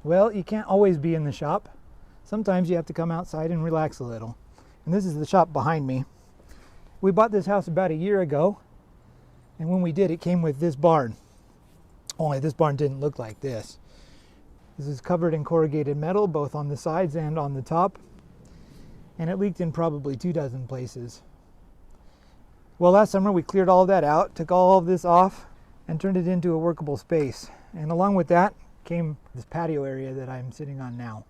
Well, you can't always be in the shop. Sometimes you have to come outside and relax a little. And this is the shop behind me. We bought this house about a year ago, and when we did, it came with this barn. Only this barn didn't look like this. This is covered in corrugated metal, both on the sides and on the top, and it leaked in probably 24 places. Well, last summer we cleared all of that out, took all of this off, and turned it into a workable space. And along with that came this patio area that I'm sitting on now.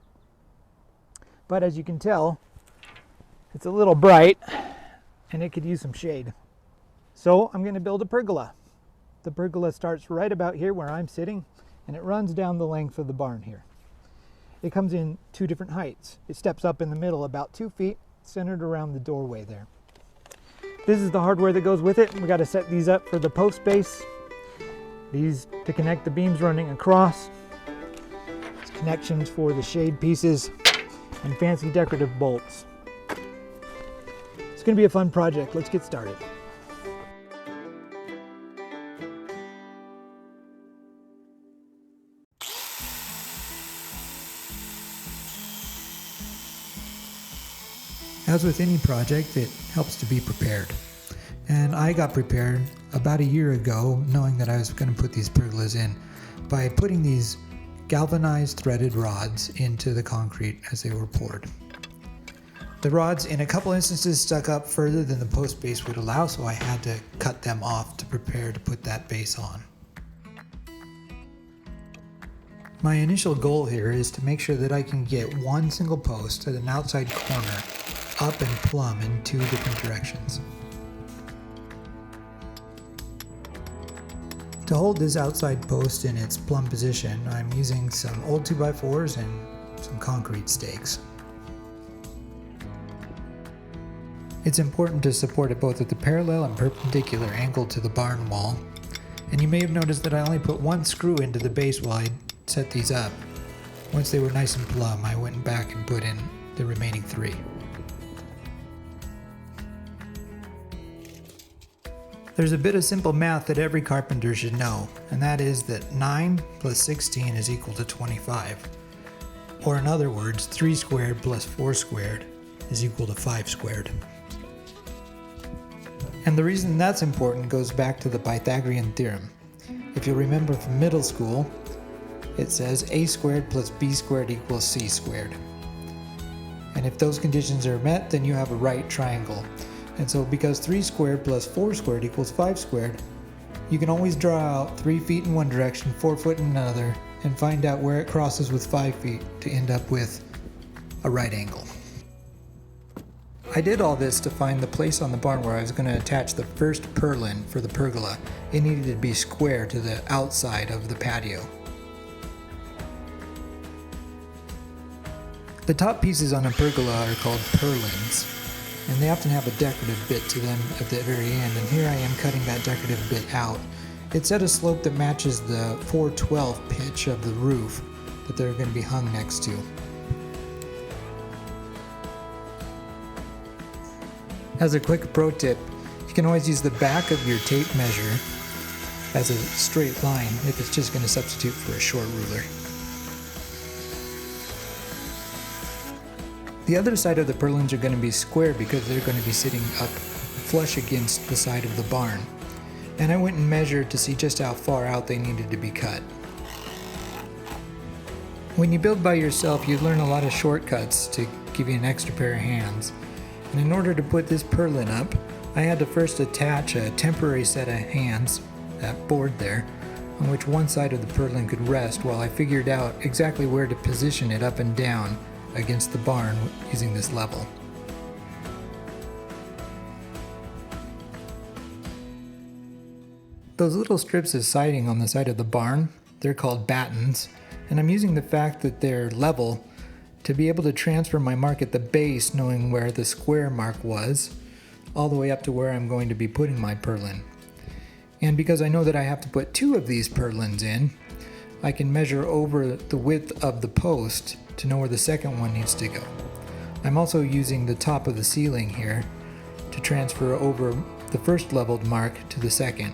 But as you can tell, it's a little bright and it could use some shade. So I'm going to build a pergola. The pergola starts right about here where I'm sitting, and it runs down the length of the barn here. It comes in 2 different heights. It steps up in the middle about 2 feet, centered around the doorway there. This is the hardware that goes with it. We got to set these up for the post base. These to connect the beams running across. It's connections for the shade pieces and fancy decorative bolts. It's going to be a fun project. Let's get started. As with any project, it helps to be prepared. And I got prepared about a year ago, knowing that I was going to put these pergolas in, by putting these galvanized threaded rods into the concrete as they were poured. The rods in a couple instances stuck up further than the post base would allow, so I had to cut them off to prepare to put that base on. My initial goal here is to make sure that I can get one single post at an outside corner up and plumb in 2 different directions. To hold this outside post in its plumb position, I'm using some old 2x4s and some concrete stakes. It's important to support it both at the parallel and perpendicular angle to the barn wall, and you may have noticed that I only put 1 screw into the base while I set these up. Once they were nice and plumb, I went back and put in the remaining 3. There's a bit of simple math that every carpenter should know, and that is that 9 plus 16 is equal to 25. Or in other words, 3 squared plus 4 squared is equal to 5 squared. And the reason that's important goes back to the Pythagorean theorem. If you remember from middle school, it says a squared plus b squared equals c squared. And if those conditions are met, then you have a right triangle. And so because 3 squared plus 4 squared equals 5 squared, you can always draw out 3 feet in one direction, 4 foot in another, and find out where it crosses with 5 feet to end up with a right angle. I did all this to find the place on the barn where I was going to attach the first purlin for the pergola. It needed to be square to the outside of the patio. The top pieces on a pergola are called purlins, and they often have a decorative bit to them at the very end, and here I am cutting that decorative bit out. It's at a slope that matches the 4/12 pitch of the roof that they're going to be hung next to. As a quick pro tip, you can always use the back of your tape measure as a straight line if it's just going to substitute for a short ruler. The other side of the purlins are going to be square because they're going to be sitting up flush against the side of the barn. And I went and measured to see just how far out they needed to be cut. When you build by yourself, you learn a lot of shortcuts to give you an extra pair of hands. And in order to put this purlin up, I had to first attach a temporary set of hands, that board there, on which one side of the purlin could rest while I figured out exactly where to position it up and down against the barn using this level. Those little strips of siding on the side of the barn, they're called battens, and I'm using the fact that they're level to be able to transfer my mark at the base, knowing where the square mark was, all the way up to where I'm going to be putting my purlin. And because I know that I have to put 2 of these purlins in, I can measure over the width of the post to know where the second one needs to go. I'm also using the top of the ceiling here to transfer over the first leveled mark to the second.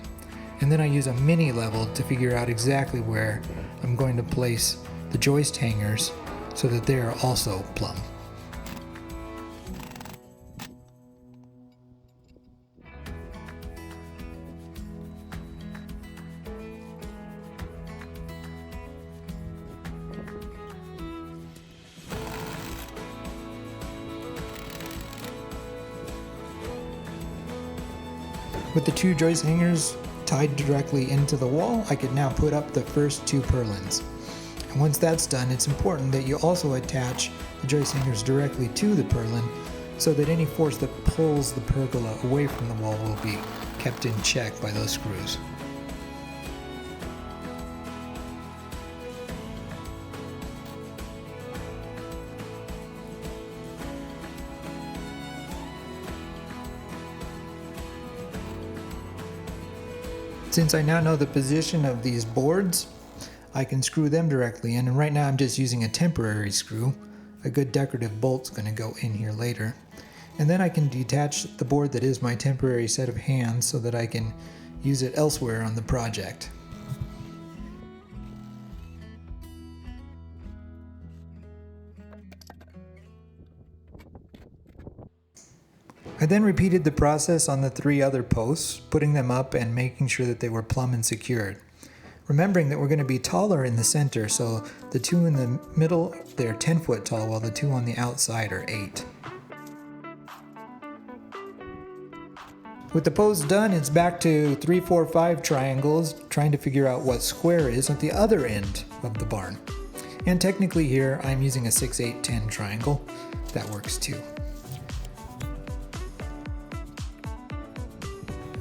And then I use a mini level to figure out exactly where I'm going to place the joist hangers so that they are also plumb. With the two joist hangers tied directly into the wall, I could now put up the first two purlins. And once that's done, it's important that you also attach the joist hangers directly to the purlin so that any force that pulls the pergola away from the wall will be kept in check by those screws. Since I now know the position of these boards, I can screw them directly in, and right now I'm just using a temporary screw. A good decorative bolt's going to go in here later. And then I can detach the board that is my temporary set of hands so that I can use it elsewhere on the project. I then repeated the process on the three other posts, putting them up and making sure that they were plumb and secured. Remembering that we're going to be taller in the center, so the two in the middle, they're 10 foot tall, while the two on the outside are 8. With the posts done, it's back to 3, 4, 5 triangles, trying to figure out what square is at the other end of the barn. And technically here, I'm using a 6, 8, 10 triangle. That works too.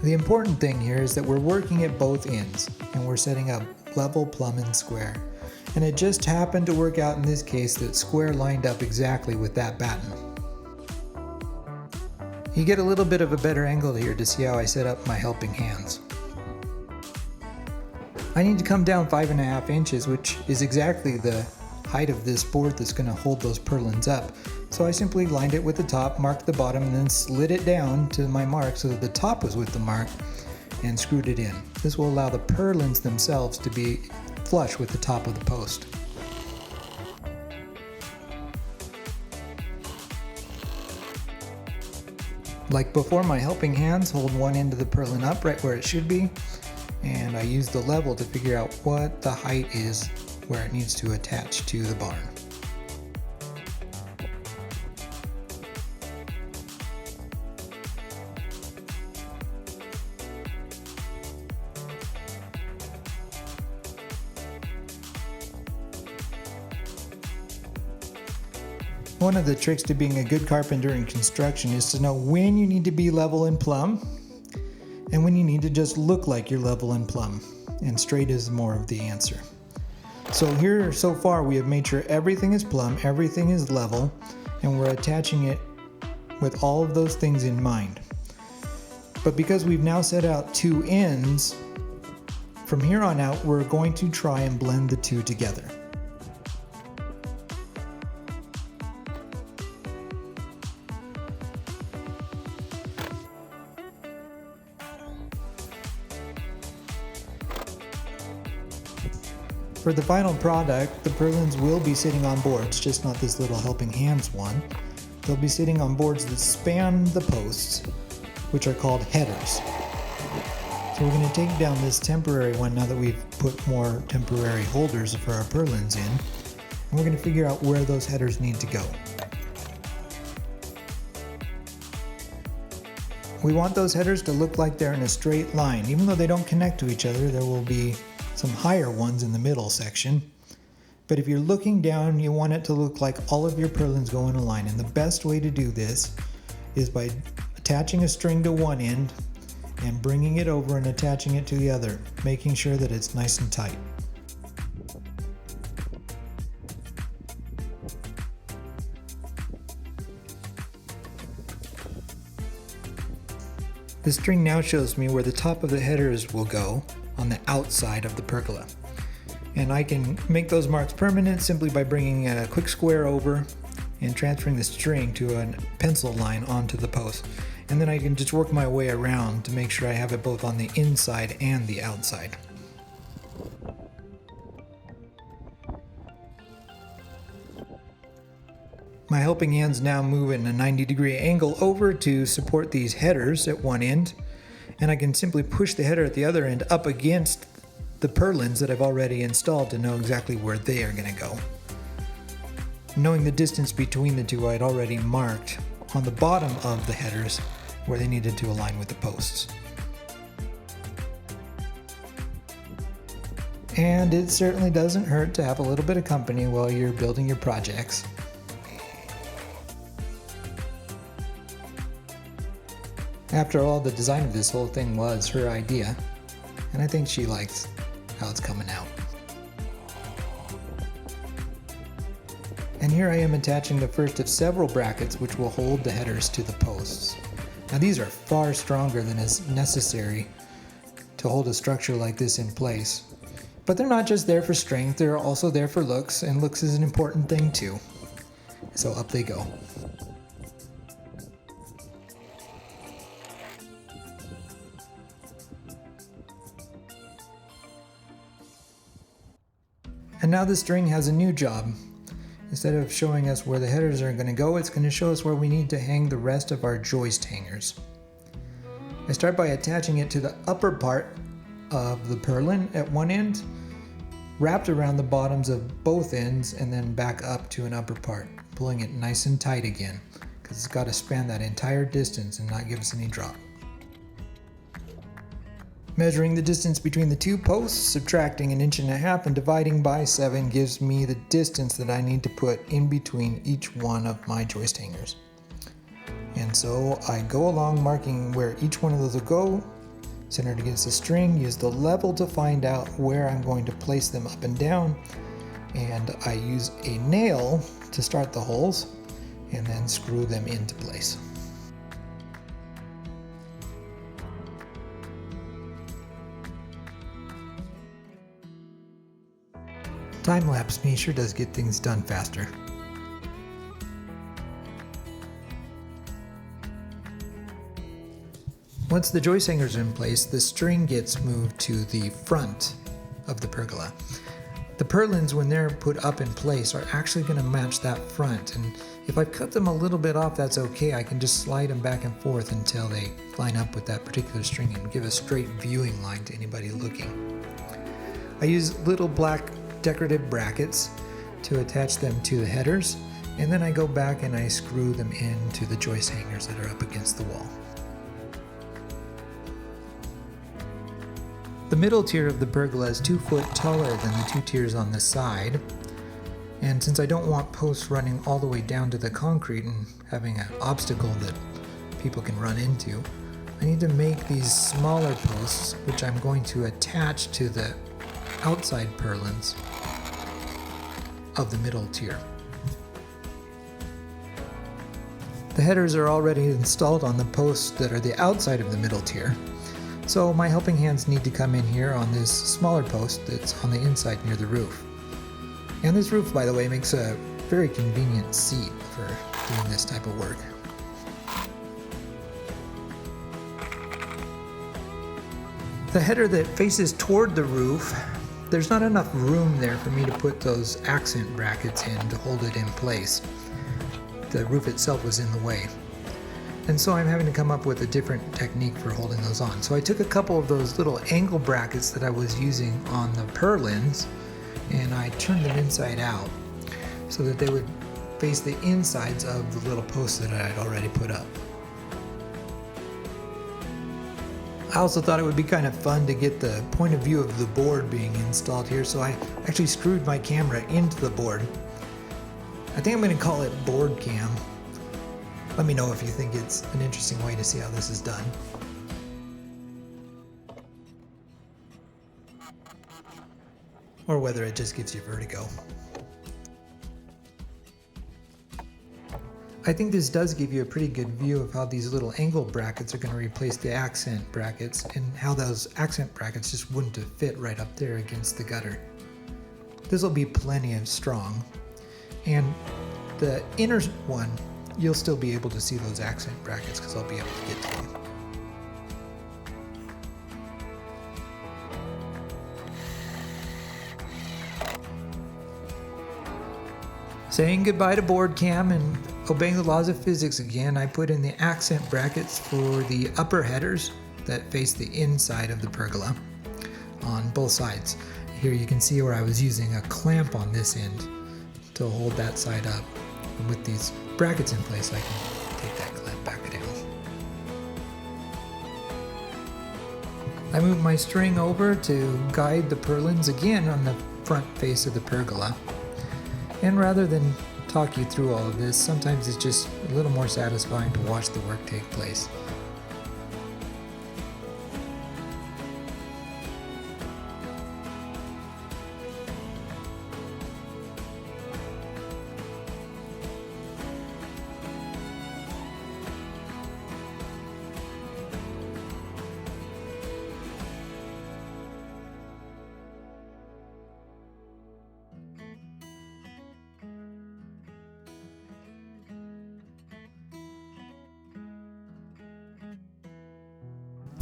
The important thing here is that we're working at both ends and we're setting up level, plumb, and square. And it just happened to work out in this case that square lined up exactly with that batten. You get a little bit of a better angle here to see how I set up my helping hands. I need to come down 5.5 inches, which is exactly the height of this board that's going to hold those purlins up. So I simply lined it with the top, marked the bottom, and then slid it down to my mark so that the top was with the mark and screwed it in. This will allow the purlins themselves to be flush with the top of the post. Like before, my helping hands hold one end of the purlin up right where it should be, and I use the level to figure out what the height is where it needs to attach to the barn. One of the tricks to being a good carpenter in construction is to know when you need to be level and plumb and when you need to just look like you're level and plumb, and straight is more of the answer. So here so far we have made sure everything is plumb, everything is level, and we're attaching it with all of those things in mind. But because we've now set out two ends, from here on out we're going to try and blend the two together. For the final product, the purlins will be sitting on boards, just not this little helping hands one. They'll be sitting on boards that span the posts, which are called headers. So we're going to take down this temporary one now that we've put more temporary holders for our purlins in, and we're going to figure out where those headers need to go. We want those headers to look like they're in a straight line. Even though they don't connect to each other, there will be some higher ones in the middle section. But if you're looking down, you want it to look like all of your purlins go in a line. And the best way to do this is by attaching a string to one end and bringing it over and attaching it to the other, making sure that it's nice and tight. The string now shows me where the top of the headers will go on the outside of the pergola. And I can make those marks permanent simply by bringing a quick square over and transferring the string to a pencil line onto the post. And then I can just work my way around to make sure I have it both on the inside and the outside. My helping hands now move in a 90-degree angle over to support these headers at one end, and I can simply push the header at the other end up against the purlins that I've already installed to know exactly where they are going to go. Knowing the distance between the two, I had already marked on the bottom of the headers where they needed to align with the posts. And it certainly doesn't hurt to have a little bit of company while you're building your projects. After all, the design of this whole thing was her idea, and I think she likes how it's coming out. And here I am attaching the first of several brackets which will hold the headers to the posts. Now these are far stronger than is necessary to hold a structure like this in place. But they're not just there for strength, they're also there for looks, and looks is an important thing too. So up they go. And now the string has a new job. Instead of showing us where the headers are going to go, it's going to show us where we need to hang the rest of our joist hangers. I start by attaching it to the upper part of the purlin at one end, wrapped around the bottoms of both ends, and then back up to an upper part, pulling it nice and tight again, because it's got to span that entire distance and not give us any drop. Measuring the distance between the two posts, subtracting 1.5 inches, and dividing by 7 gives me the distance that I need to put in between each one of my joist hangers. And so I go along marking where each one of those will go, centered against the string, use the level to find out where I'm going to place them up and down, and I use a nail to start the holes and then screw them into place. Time-lapse me sure does get things done faster. Once the joist hangers are in place, the string gets moved to the front of the pergola. The purlins, when they're put up in place, are actually going to match that front, and if I cut them a little bit off, that's okay. I can just slide them back and forth until they line up with that particular string and give a straight viewing line to anybody looking. I use little black decorative brackets to attach them to the headers, and then I go back and I screw them into the joist hangers that are up against the wall. The middle tier of the pergola is 2 foot taller than the 2 tiers on the side, and since I don't want posts running all the way down to the concrete and having an obstacle that people can run into, I need to make these smaller posts, which I'm going to attach to the outside purlins of the middle tier. The headers are already installed on the posts that are the outside of the middle tier, so my helping hands need to come in here on this smaller post that's on the inside near the roof. And this roof, by the way, makes a very convenient seat for doing this type of work. The header that faces toward the roof, there's not enough room there for me to put those accent brackets in to hold it in place. The roof itself was in the way. And so I'm having to come up with a different technique for holding those on. So I took a couple of those little angle brackets that I was using on the purlins and I turned them inside out so that they would face the insides of the little posts that I had already put up. I also thought it would be kind of fun to get the point of view of the board being installed here, so I actually screwed my camera into the board. I think I'm going to call it board cam. Let me know if you think it's an interesting way to see how this is done. Or whether it just gives you vertigo. I think this does give you a pretty good view of how these little angle brackets are going to replace the accent brackets and how those accent brackets just wouldn't have fit right up there against the gutter. This will be plenty of strong. And the inner one, you'll still be able to see those accent brackets because I'll be able to get to them. Saying goodbye to board cam and obeying the laws of physics again, I put in the accent brackets for the upper headers that face the inside of the pergola on both sides. Here you can see where I was using a clamp on this end to hold that side up. And with these brackets in place, I can take that clamp back down. I moved my string over to guide the purlins again on the front face of the pergola. And rather than talk you through all of this, sometimes it's just a little more satisfying to watch the work take place.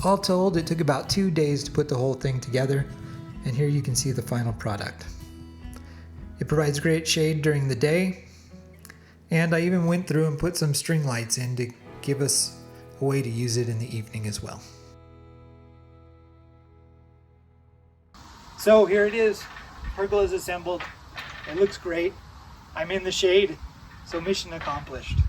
All told, it took about 2 days to put the whole thing together, and here you can see the final product. It provides great shade during the day, and I even went through and put some string lights in to give us a way to use it in the evening as well. So here it is. Pergola is assembled. It looks great. I'm in the shade, so mission accomplished.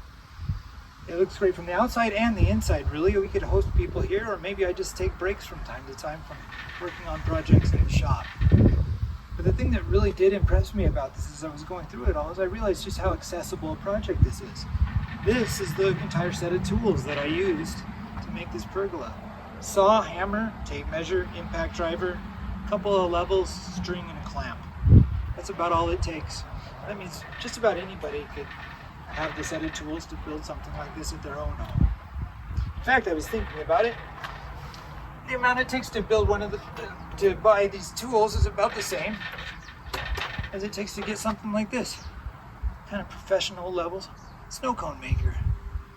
It looks great from the outside and the inside, really. We could host people here, or maybe I just take breaks from time to time from working on projects in the shop. But the thing that really did impress me about this as I was going through it all is I realized just how accessible a project this is. This is the entire set of tools that I used to make this pergola. Saw, hammer, tape measure, impact driver, a couple of levels, string, and a clamp. That's about all it takes. That means just about anybody could have the set of tools to build something like this at their own home. In fact, I was thinking about it. The amount it takes to build to buy these tools is about the same as it takes to get something like this, kind of professional levels snow cone maker.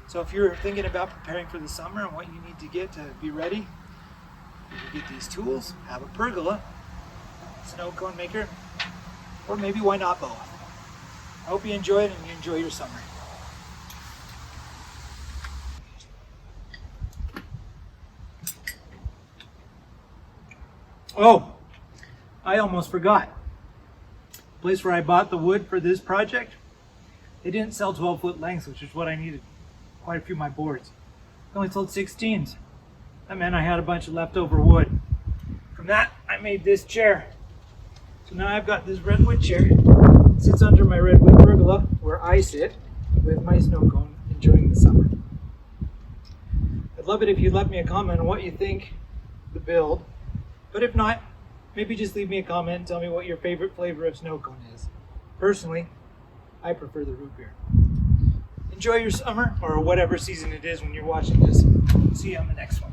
So if you're thinking about preparing for the summer and what you need to get to be ready, you can get these tools, have a pergola, snow cone maker, or maybe why not both. I hope you enjoy it and you enjoy your summer. Oh, I almost forgot. The place where I bought the wood for this project, they didn't sell 12-foot lengths, which is what I needed. Quite a few of my boards. They only sold 16s. That meant I had a bunch of leftover wood. From that, I made this chair. So now I've got this redwood chair. It sits under my redwood pergola where I sit with my snow cone enjoying the summer. I'd love it if you'd let me a comment on what you think of the build. But if not, maybe just leave me a comment and tell me what your favorite flavor of snow cone is. Personally, I prefer the root beer. Enjoy your summer, or whatever season it is when you're watching this. See you on the next one.